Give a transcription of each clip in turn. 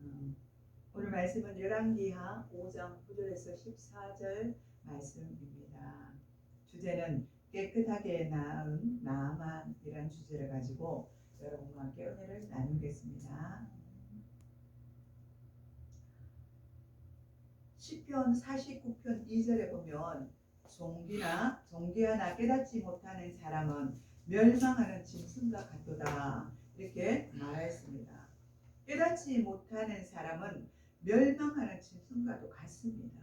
오늘 말씀은 열왕기하 5장 9절에서 14절 말씀입니다. 주제는 깨끗하게 낳은 나아만이라는 주제를 가지고 여러분과 함께 은혜를 나누겠습니다. 시편 49편 2절에 보면 종기하나 깨닫지 못하는 사람은 멸망하는 짐승과 같도다 이렇게 말하였습니다. 깨닫지 못하는 사람은 멸망하는 짐승과도 같습니다.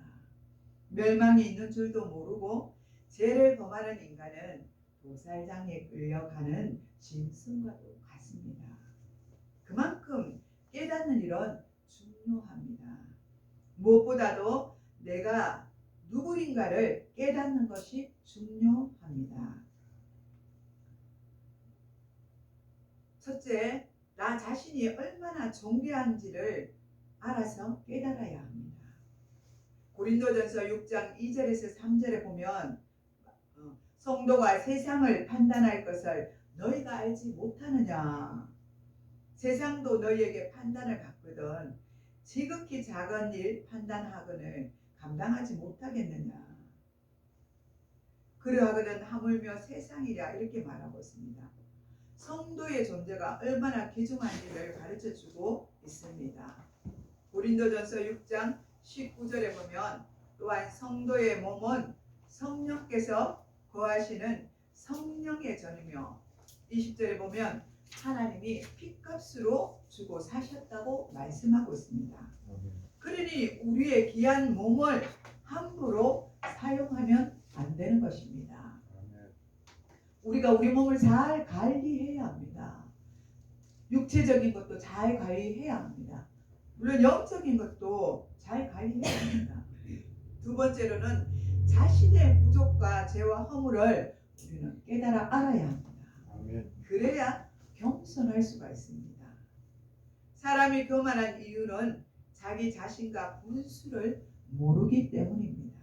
멸망이 있는 줄도 모르고 죄를 범하는 인간은 도살장에 끌려가는 짐승과도 같습니다. 그만큼 깨닫는 일은 중요합니다. 무엇보다도 내가 누구인가를 깨닫는 것이 중요합니다. 첫째, 나 자신이 얼마나 존귀한지를 알아서 깨달아야 합니다. 고린도전서 6장 2절에서 3절에 보면 성도가 세상을 판단할 것을 너희가 알지 못하느냐. 세상도 너희에게 판단을 받거든 지극히 작은 일 판단하거늘 감당하지 못하겠느냐. 그러하거든 하물며 세상이랴 이렇게 말하고 있습니다. 성도의 존재가 얼마나 귀중한지를 가르쳐주고 있습니다. 고린도전서 6장 19절에 보면 또한 성도의 몸은 성령께서 거하시는 성령의 전이며 20절에 보면 하나님이 핏값으로 주고 사셨다고 말씀하고 있습니다. 그러니 우리의 귀한 몸을 함부로 사용하면 안 되는 것입니다. 우리가 우리 몸을 잘 관리해야 합니다. 육체적인 것도 잘 관리해야 합니다. 물론 영적인 것도 잘 관리해야 합니다. 두 번째로는 자신의 부족과 죄와 허물을 우리는 깨달아 알아야 합니다. 그래야 겸손할 수가 있습니다. 사람이 교만한 이유는 자기 자신과 분수를 모르기 때문입니다.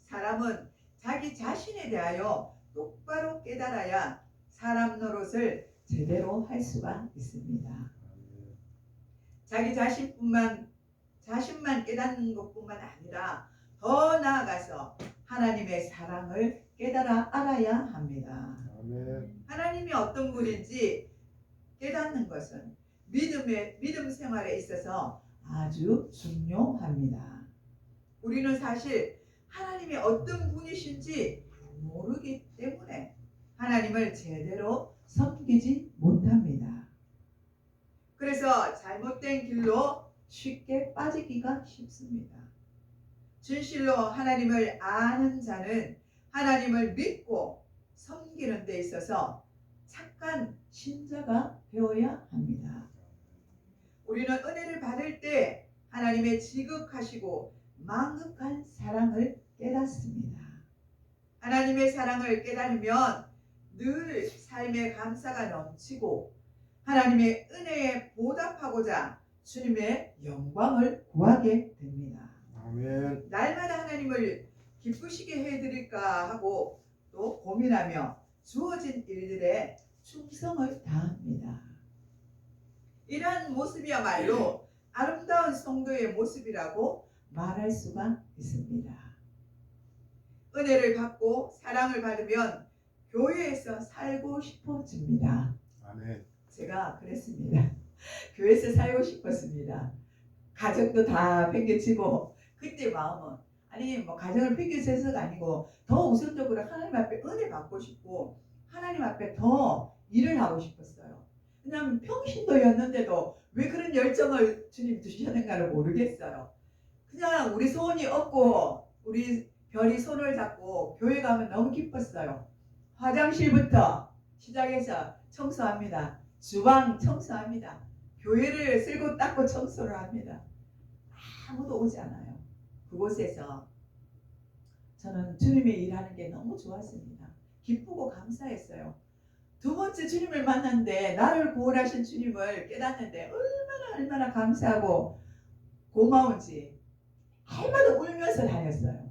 사람은 자기 자신에 대하여 똑바로 깨달아야 사람 노릇을 제대로 할 수가 있습니다. 자기 자신만 깨닫는 것뿐만 아니라 더 나아가서 하나님의 사랑을 깨달아 알아야 합니다. 하나님이 어떤 분인지 깨닫는 것은 믿음 생활에 있어서 아주 중요합니다. 우리는 사실 하나님이 어떤 분이신지 모르기 때문에 하나님을 제대로 섬기지 못합니다. 그래서 잘못된 길로 쉽게 빠지기가 쉽습니다. 진실로 하나님을 아는 자는 하나님을 믿고 섬기는 데 있어서 착한 신자가 되어야 합니다. 우리는 은혜를 받을 때 하나님의 지극하시고 망극한 사랑을 깨닫습니다. 하나님의 사랑을 깨달으면 늘 삶의 감사가 넘치고 하나님의 은혜에 보답하고자 주님의 영광을 구하게 됩니다. 아멘. 날마다 하나님을 기쁘시게 해드릴까 하고 또 고민하며 주어진 일들에 충성을 다합니다. 이러한 모습이야말로 아름다운 성도의 모습이라고 말할 수가 있습니다. 은혜를 받고 사랑을 받으면 교회에서 살고 싶어집니다. 아멘. 제가 그랬습니다. 교회에서 살고 싶었습니다. 가정도 다 팽개치고 그때 마음은 가정을 팽개쳐서가 아니고 더 우선적으로 하나님 앞에 은혜 받고 싶고 하나님 앞에 더 일을 하고 싶었어요. 왜냐하면 평신도였는데도 왜 그런 열정을 주님 주시는가를 모르겠어요. 그냥 우리 소원이 없고 우리 별이 손을 잡고 교회 가면 너무 기뻤어요. 화장실부터 시작해서 청소합니다. 주방 청소합니다. 교회를 쓸고 닦고 청소를 합니다. 아무도 오지 않아요. 그곳에서 저는 주님의 일하는 게 너무 좋았습니다. 기쁘고 감사했어요. 두 번째 주님을 만났는데 나를 구원하신 주님을 깨닫는데 얼마나 감사하고 고마운지 해마다 울면서 다녔어요.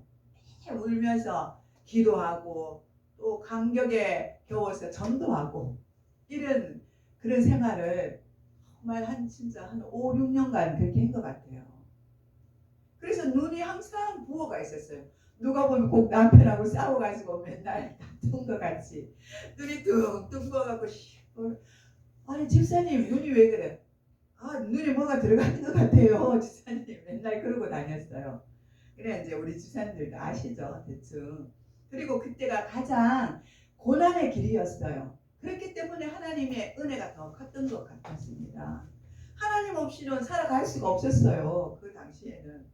울면서 기도하고 또 감격에 겨워서 전도하고 이런 그런 생활을 정말 진짜 한 5, 6년간 그렇게 한 것 같아요. 그래서 눈이 항상 부어가 있었어요. 누가 보면 꼭 남편하고 싸워가지고 맨날 다툰 것 같이 눈이 뚱뚱 부어가고 아니 집사님 눈이 왜 그래? 아 눈에 뭐가 들어가는 것 같아요. 집사님 맨날 그러고 다녔어요. 그래 이제 우리 집사님들도 아시죠 대충. 그리고 그때가 가장 고난의 길이었어요. 그렇기 때문에 하나님의 은혜가 더 컸던 것 같았습니다. 하나님 없이는 살아갈 수가 없었어요. 그 당시에는.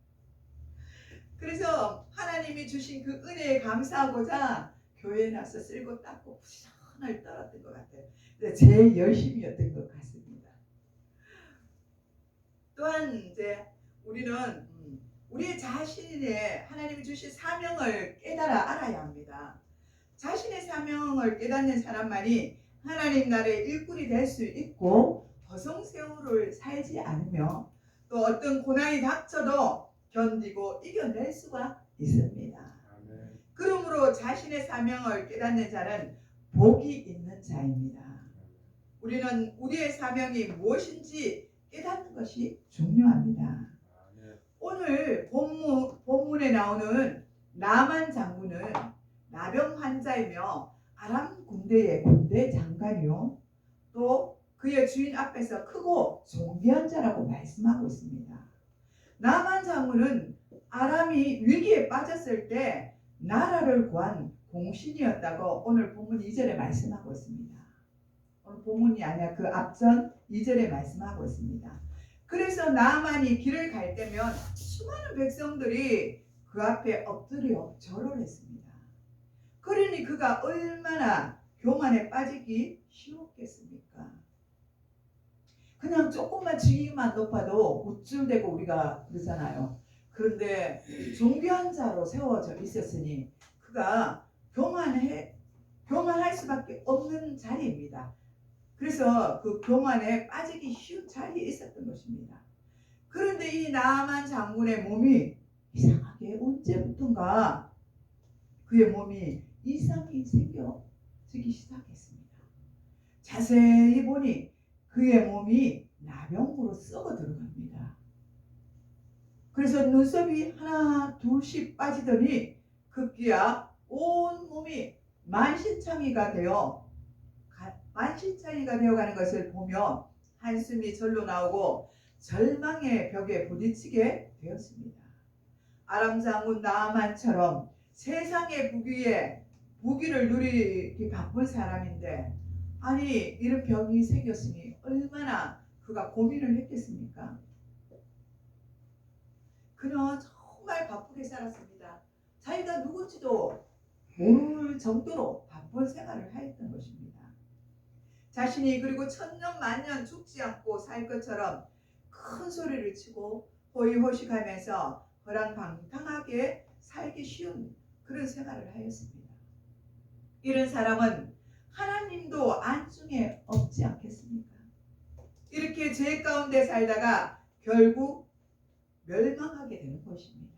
그래서 하나님이 주신 그 은혜에 감사하고자 교회에 나서 쓸고 닦고 부지런히 떨었던 것 같아요. 제 열심이었던 것 같습니다. 또한 이제 우리는 우리 자신의 하나님이 주신 사명을 깨달아 알아야 합니다. 자신의 사명을 깨닫는 사람만이 하나님 나라의 일꾼이 될 수 있고 허송세월을 살지 않으며 또 어떤 고난이 닥쳐도 견디고 이겨낼 수가 있습니다. 아멘. 그러므로 자신의 사명을 깨닫는 자는 복이 있는 자입니다. 우리는 우리의 사명이 무엇인지 깨닫는 것이 중요합니다. 오늘 본문에 나오는 나만 장군은 나병 환자이며 아람 군대의 군대 장관이요 또 그의 주인 앞에서 크고 존귀한 자라고 말씀하고 있습니다. 나만 장군은 아람이 위기에 빠졌을 때 나라를 구한 공신이었다고 오늘 본문 2절에 말씀하고 있습니다. 오늘 본문이 아니라 그 앞전 2절에 말씀하고 있습니다. 그래서 나만이 길을 갈 때면 수많은 백성들이 그 앞에 엎드려 절을 했습니다. 그러니 그가 얼마나 교만에 빠지기 쉬웠겠습니까? 그냥 조금만 지위만 높아도 우쭐대고 우리가 그러잖아요. 그런데 존귀한 자로 세워져 있었으니 그가 교만할 수밖에 없는 자리입니다. 그래서 그 교만에 빠지기 쉬운 자리에 있었던 것입니다. 그런데 이 나만 장군의 몸이 이상하게 언제부턴가 그의 몸이 이상이 생겨지기 시작했습니다. 자세히 보니 그의 몸이 나병으로 썩어 들어갑니다. 그래서 눈썹이 하나 둘씩 빠지더니 급기야 온 몸이 만신창이가 되어가는 것을 보며 한숨이 절로 나오고 절망의 벽에 부딪히게 되었습니다. 아람 장군 나아만처럼 세상의 부귀를 누리기 바쁜 사람인데 아니 이런 병이 생겼으니 얼마나 그가 고민을 했겠습니까? 그는 정말 바쁘게 살았습니다. 자기가 누군지도 모를 정도로 바쁜 생활을 하였던 것입니다. 자신이 그리고 천년 만년 죽지 않고 살 것처럼 큰 소리를 치고 호의호식하면서 허랑방탕하게 살기 쉬운 그런 생활을 하였습니다. 이런 사람은 하나님도 안중에 없지 않겠습니까? 이렇게 죄 가운데 살다가 결국 멸망하게 되는 것입니다.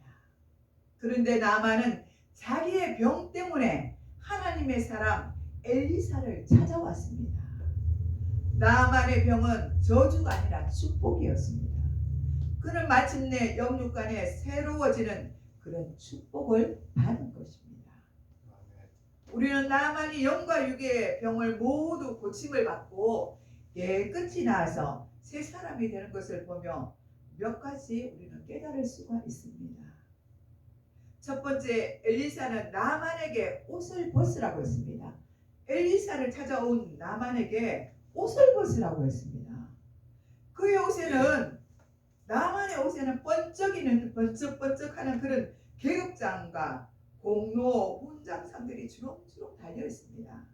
그런데 나만은 자기의 병 때문에 하나님의 사람 엘리사를 찾아왔습니다. 나만의 병은 저주가 아니라 축복이었습니다. 그는 마침내 영육간에 새로워지는 그런 축복을 받은 것입니다. 우리는 나만이 영과 육의 병을 모두 고침을 받고 깨끗이 나아서 새 사람이 되는 것을 보며 몇 가지 우리는 깨달을 수가 있습니다. 첫 번째, 엘리사는 나만에게 옷을 벗으라고 했습니다. 엘리사를 찾아온 나만에게 옷을 벗으라고 했습니다. 그의 옷에는 나만의 옷에는 번쩍번쩍하는 그런 계급장과 공로, 훈장상들이 주렁주렁 달려 있습니다.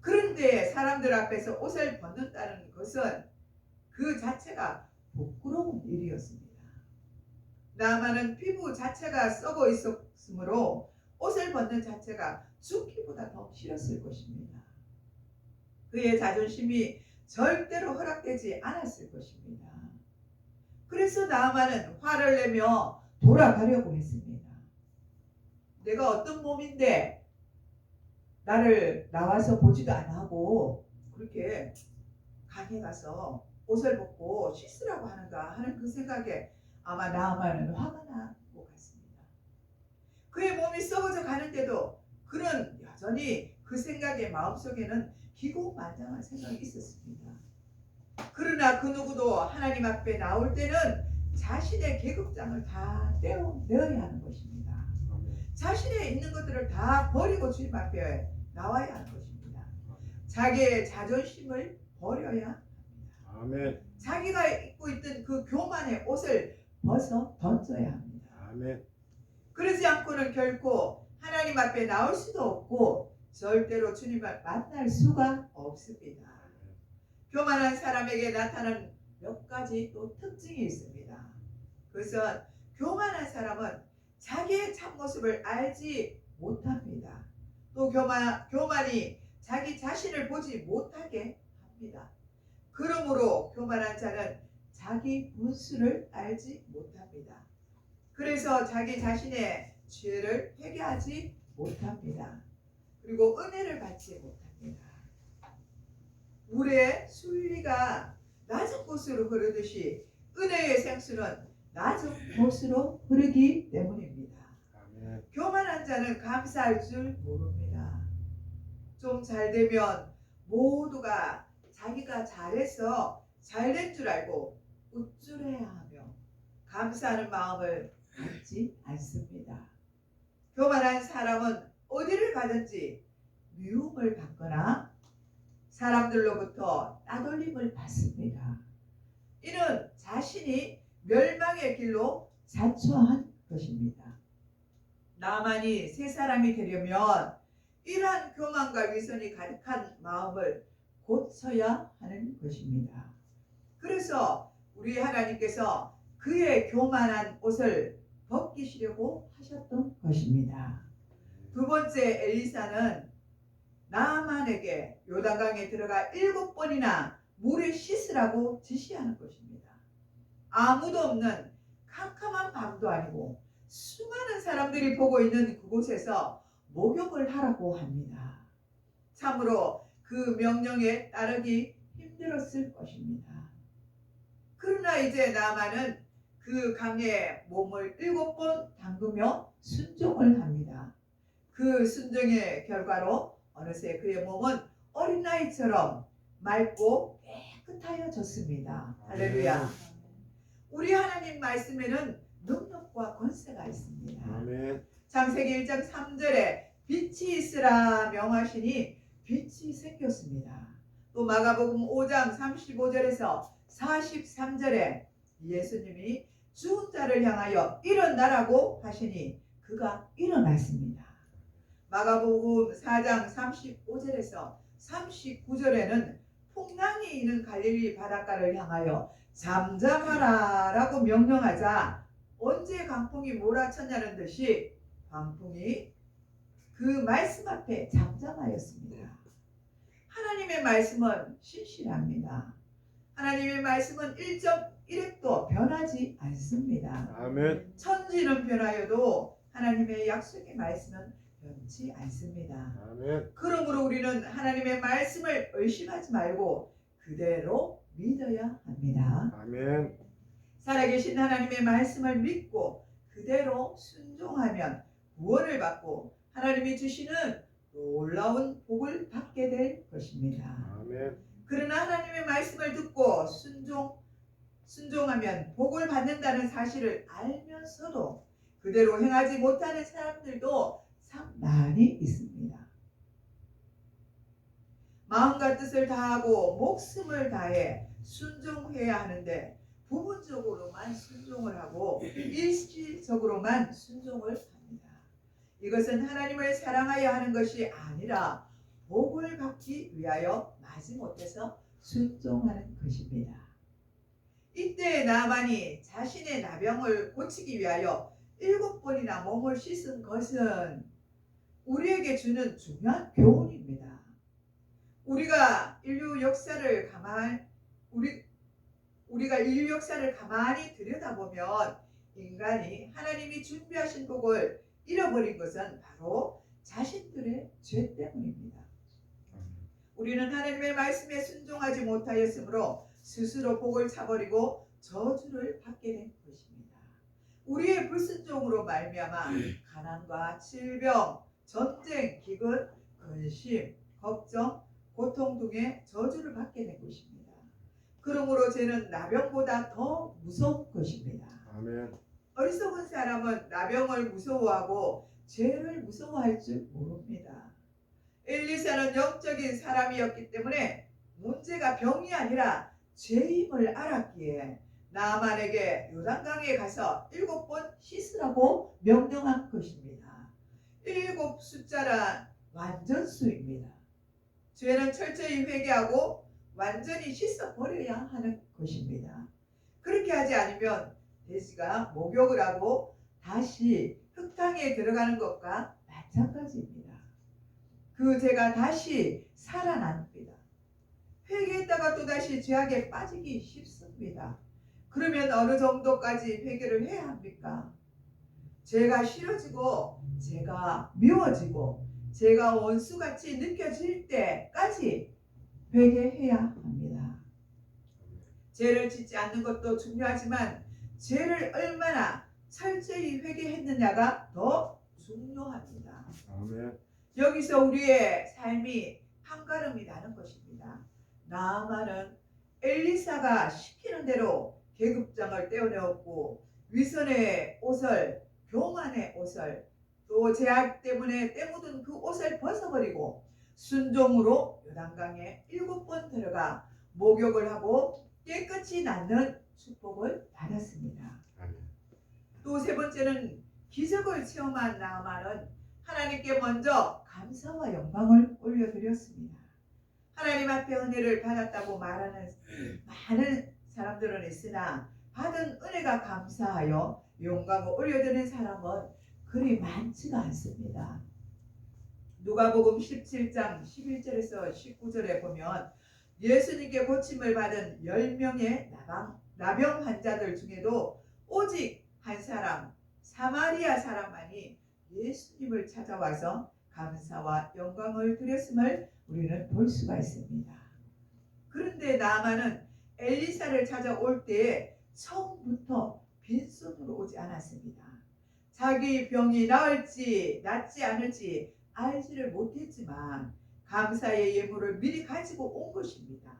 그런데 사람들 앞에서 옷을 벗는다는 것은 그 자체가 부끄러운 일이었습니다. 나만은 피부 자체가 썩어 있었으므로 옷을 벗는 자체가 죽기보다 더 싫었을 것입니다. 그의 자존심이 절대로 허락되지 않았을 것입니다. 그래서 나만은 화를 내며 돌아가려고 했습니다. 내가 어떤 몸인데 나를 나와서 보지도 안 하고 그렇게 강에 가서 옷을 벗고 씻으라고 하는가 하는 그 생각에 아마 나아만은 화가 난 것 같습니다. 그의 몸이 썩어져 가는데도 그는 여전히 그 생각에 마음속에는 기고만장한 생각이 있었습니다. 그러나 그 누구도 하나님 앞에 나올 때는 자신의 계급장을 다 떼어내어야 하는 것입니다. 자신의 있는 것들을 다 버리고 주님 앞에 나와야 하는 것입니다. 자기의 자존심을 버려야 합니다. 아멘. 자기가 입고 있던 그 교만의 옷을 벗어 던져야 합니다. 아멘. 그러지 않고는 결코 하나님 앞에 나올 수도 없고 절대로 주님을 만날 수가 없습니다. 교만한 사람에게 나타나는 몇 가지 또 특징이 있습니다. 그것은 교만한 사람은 자기의 참모습을 알지 못합니다. 또 교만이 자기 자신을 보지 못하게 합니다. 그러므로 교만한 자는 자기 분수를 알지 못합니다. 그래서 자기 자신의 죄를 회개하지 못합니다. 그리고 은혜를 받지 못합니다. 물의 순리가 낮은 곳으로 흐르듯이 은혜의 생수는 낮은 곳으로 흐르기 때문입니다. 아멘. 교만한 자는 감사할 줄 모릅니다. 좀 잘되면 모두가 자기가 잘해서 잘된 줄 알고 우쭐해야 하며 감사하는 마음을 갖지 않습니다. 교만한 사람은 어디를 가든지 미움을 받거나 사람들로부터 따돌림을 받습니다. 이는 자신이 멸망의 길로 자초한 것입니다. 나만이 새 사람이 되려면 이러한 교만과 위선이 가득한 마음을 고쳐야 하는 것입니다. 그래서 우리 하나님께서 그의 교만한 옷을 벗기시려고 하셨던 것입니다. 두 번째, 엘리사는 나아만에게 요단강에 들어가 7번이나 물에 씻으라고 지시하는 것입니다. 아무도 없는 캄캄한 밤도 아니고 수많은 사람들이 보고 있는 그곳에서 목욕을 하라고 합니다. 참으로 그 명령에 따르기 힘들었을 것입니다. 그러나 이제 나아만은 그 강에 몸을 7번 담그며 순종을 합니다. 그 순종의 결과로 어느새 그의 몸은 어린아이처럼 맑고 깨끗하여졌습니다. 할렐루야. 우리 하나님 말씀에는 능력과 권세가 있습니다. 아멘. 창세기 1장 3절에 빛이 있으라 명하시니 빛이 생겼습니다. 또 마가복음 5장 35절에서 43절에 예수님이 죽은 자를 향하여 일어나라고 하시니 그가 일어났습니다. 마가복음 4장 35절에서 39절에는 풍랑이 있는 갈릴리 바닷가를 향하여 잠잠하라 라고 명령하자 언제 강풍이 몰아쳤냐는 듯이 강풍이 그 말씀 앞에 잠잠하였습니다. 하나님의 말씀은 신실합니다. 하나님의 말씀은 1.1획도 변하지 않습니다. 아멘. 천지는 변하여도 하나님의 약속의 말씀은 변치 않습니다. 아멘. 그러므로 우리는 하나님의 말씀을 의심하지 말고 그대로 믿어야 합니다. 아멘. 살아계신 하나님의 말씀을 믿고 그대로 순종하면 구원을 받고 하나님이 주시는 놀라운 복을 받게 될 것입니다. 아멘. 그러나 하나님의 말씀을 듣고 순종하면 복을 받는다는 사실을 알면서도 그대로 행하지 못하는 사람들도 참 많이 있습니다. 마음과 뜻을 다하고 목숨을 다해 순종해야 하는데 부분적으로만 순종을 하고 일시적으로만 순종을 합니다. 이것은 하나님을 사랑하여 하는 것이 아니라 복을 받기 위하여 마지못해서 순종하는 것입니다. 이때 나만이 자신의 나병을 고치기 위하여 7번이나 몸을 씻은 것은 우리에게 주는 중요한 교훈입니다. 우리가 인류 역사를 가만히 들여다보면 인간이 하나님이 준비하신 복을 잃어버린 것은 바로 자신들의 죄 때문입니다. 우리는 하나님의 말씀에 순종하지 못하였으므로 스스로 복을 차버리고 저주를 받게 된 것입니다. 우리의 불순종으로 말미암아 가난과 질병, 전쟁, 기근, 근심, 걱정, 고통 등의 저주를 받게 된 것입니다. 그러므로 죄는 나병보다 더 무서운 것입니다. 아멘. 어리석은 사람은 나병을 무서워하고 죄를 무서워할 줄 모릅니다. 엘리사는 영적인 사람이었기 때문에 문제가 병이 아니라 죄임을 알았기에 나만에게 요단강에 가서 7번 씻으라고 명령한 것입니다. 7 숫자란 완전수입니다. 죄는 철저히 회개하고 완전히 씻어버려야 하는 것입니다. 그렇게 하지 않으면 돼지가 목욕을 하고 다시 흙탕에 들어가는 것과 마찬가지입니다. 그 죄가 다시 살아납니다. 회개했다가 또다시 죄악에 빠지기 쉽습니다. 그러면 어느 정도까지 회개를 해야 합니까? 죄가 싫어지고 죄가 미워지고 죄가 원수같이 느껴질 때까지 회개해야 합니다. 죄를 짓지 않는 것도 중요하지만 죄를 얼마나 철저히 회개했느냐가 더 중요합니다. 아멘. 여기서 우리의 삶이 한 걸음이 나는 것입니다. 나아만은 엘리사가 시키는 대로 계급장을 떼어내었고 위선의 옷을, 교만의 옷을, 또 죄악 때문에 때 묻은 그 옷을 벗어버리고 순종으로 요단강에 7번 들어가 목욕을 하고 깨끗이 낫는 축복을 받았습니다. 아멘. 또 세 번째는 기적을 체험한 나아만은 하나님께 먼저 감사와 영광을 올려드렸습니다. 하나님 앞에 은혜를 받았다고 말하는 많은 사람들은 있으나 받은 은혜가 감사하여 영광을 올려드리는 사람은 그리 많지가 않습니다. 누가복음 17장 11절에서 19절에 보면 예수님께 고침을 받은 10명의 나병 환자들 중에도 오직 한 사람, 사마리아 사람만이 예수님을 찾아와서 감사와 영광을 드렸음을 우리는 볼 수가 있습니다. 그런데 나아만은 엘리사를 찾아올 때에 처음부터 빈손으로 오지 않았습니다. 자기 병이 나을지 낫지 않을지 알지를 못했지만 감사의 예물을 미리 가지고 온 것입니다.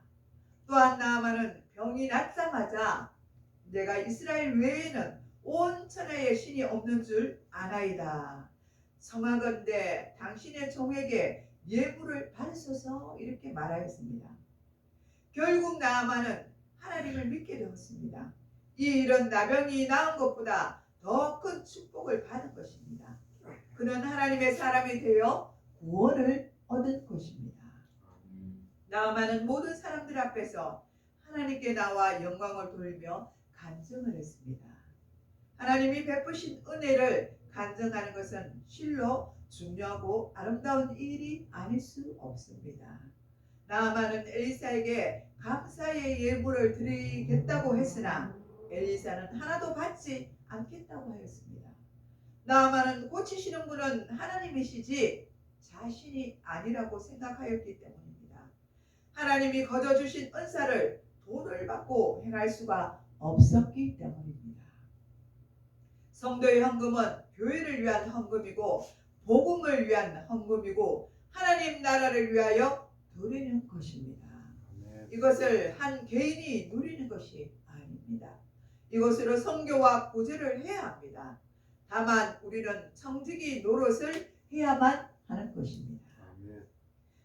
또한 나아만은 병이 낫자마자 내가 이스라엘 외에는 온 천하에 신이 없는 줄 아나이다. 청하건대 당신의 종에게 예물을 받으소서 이렇게 말하였습니다. 결국 나아만은 하나님을 믿게 되었습니다. 이 일은 나병이 나은 것보다 더 큰 축복을 받은 것입니다. 그는 하나님의 사람이 되어 구원을 얻은 것입니다. 나아만은 모든 사람들 앞에서 하나님께 나와 영광을 돌리며 간증을 했습니다. 하나님이 베푸신 은혜를 간증하는 것은 실로 중요하고 아름다운 일이 아닐 수 없습니다. 나아만은 엘리사에게 감사의 예물을 드리겠다고 했으나 엘리사는 하나도 받지 않겠다고 하였습니다. 나아만은 고치시는 분은 하나님이시지 자신이 아니라고 생각하였기 때문입니다. 하나님이 거저 주신 은사를 돈을 받고 행할 수가 없었기 때문입니다. 성도의 헌금은 교회를 위한 헌금이고 복음을 위한 헌금이고 하나님 나라를 위하여 드리는 것입니다. 이것을 한 개인이 누리는 것이 아닙니다. 이것으로 선교와 구제를 해야 합니다. 다만 우리는 청지기 노릇을 해야만 하는 것입니다.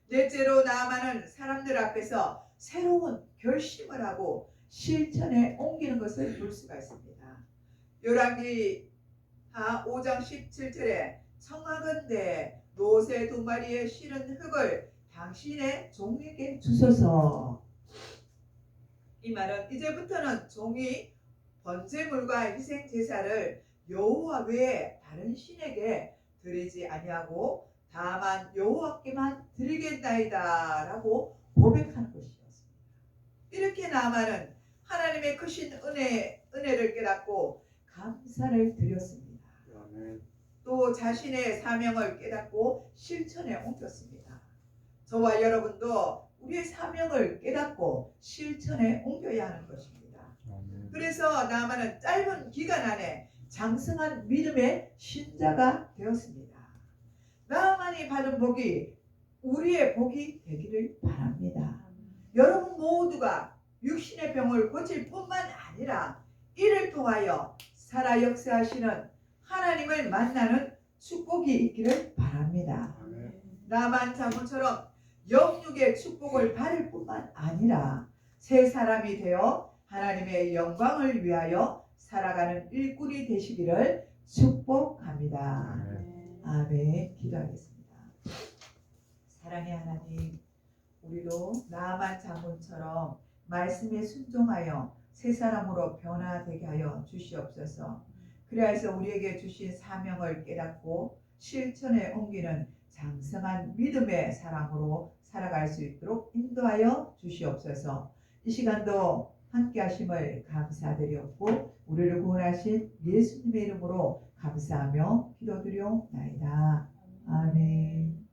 넷째로 나아만은 사람들 앞에서 새로운 결심을 하고 실천에 옮기는 것을 볼 수가 있습니다. 열왕기 5장 17절에 청하건대 노새 2마리에 실은 흙을 당신의 종에게 주소서. 이 말은 이제부터는 종이 번제물과 희생 제사를 여호와 외에 다른 신에게 드리지 아니하고 다만 여호와께만 드리겠나이다 라고 고백하는 것이었습니다. 이렇게 나아만은 하나님의 크신 은혜를 깨닫고 감사를 드렸습니다. 또 자신의 사명을 깨닫고 실천에 옮겼습니다. 저와 여러분도 우리의 사명을 깨닫고 실천에 옮겨야 하는 것입니다. 아멘. 그래서 나아만은 짧은 기간 안에 장성한 믿음의 신자가 되었습니다. 나아만이 받은 복이 우리의 복이 되기를 바랍니다. 여러분 모두가 육신의 병을 고칠 뿐만 아니라 이를 통하여 살아 역사하시는 하나님을 만나는 축복이 있기를 바랍니다. 아멘. 나만 장군처럼 영육의 축복을 받을 뿐만 아니라 새 사람이 되어 하나님의 영광을 위하여 살아가는 일꾼이 되시기를 축복합니다. 아멘. 아멘. 기도하겠습니다. 사랑의 하나님, 우리도 나아만 장군처럼 말씀에 순종하여 새 사람으로 변화되게 하여 주시옵소서. 그리하여서 우리에게 주신 사명을 깨닫고 실천에 옮기는 장성한 믿음의 사람으로 살아갈 수 있도록 인도하여 주시옵소서. 이 시간도 함께 하심을 감사드렸고 우리를 구원하신 예수님의 이름으로 감사하며 기도드리옵나이다. 아멘.